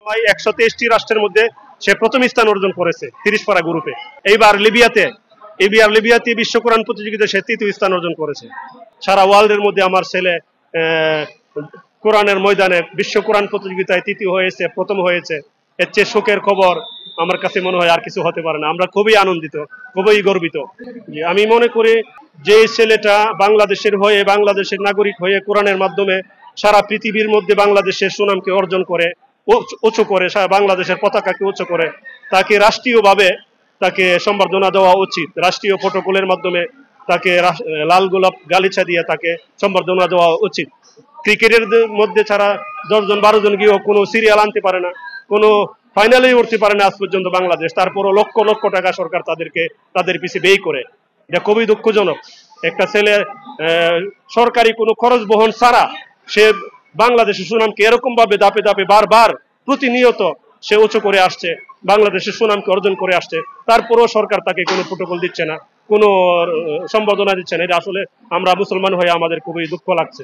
123টি রাষ্ট্রের মধ্যে সে প্রথম স্থান অর্জন করেছে 30 পারা গ্রুপে। এইবার লিবিয়াতে বিশ্ব কোরআন প্রতিযোগিতায় সে 3য় স্থান অর্জন করেছে। সারা ওয়ার্ল্ডের মধ্যে আমার ছেলে কোরআনের ময়দানে বিশ্ব কোরআন প্রতিযোগিতায় 3য় হয়েছে, প্রথম হয়েছে। এর চেয়ে সুখের খবর আমার কাছে মনে হয় আর কিছু হতে পারে না। আমরা খুবই আনন্দিত, খুবই গর্বিত। আমি মনে করি যে ছেলেটা বাংলাদেশের হয়ে, বাংলাদেশের নাগরিক হয়ে কোরআনের মাধ্যমে সারা পৃথিবীর মধ্যে বাংলাদেশের সুনামকে অর্জন করে, উঁচু করে, বাংলাদেশের পতাকাকে উঁচু করে, তাকে রাষ্ট্রীয়ভাবে তাকে সম্বর্ধনা দেওয়া উচিত। রাষ্ট্রীয় প্রটোকলের মাধ্যমে তাকে লাল গোলাপ গালিচা দিয়ে তাকে সম্বর্ধনা দেওয়া উচিত। ক্রিকেটের মধ্যে ছাড়া 10 জন 12 জন গিয়েও কোনো সিরিয়াল আনতে পারে না, কোনো ফাইনালেই উঠতে পারে না আজ পর্যন্ত বাংলাদেশ। তারপরও লক্ষ লক্ষ টাকা সরকার তাদের পিছিয়ে ব্যয় করে। এটা খুবই দুঃখজনক। একটা ছেলে সরকারি কোনো খরচ বহন ছাড়া সে বাংলাদেশের সুনামকে এরকম ভাবে ধাপে ধাপে বারবার প্রতিনিয়ত সে উঁচু করে আসছে, বাংলাদেশের সুনামকে অর্জন করে আসছে। তারপরও সরকার তাকে কোনো প্রোটোকল দিচ্ছে না, কোনো সম্বর্ধনা দিচ্ছে না। এটা আসলে আমরা মুসলমান হয়ে আমাদের খুবই দুঃখ লাগছে।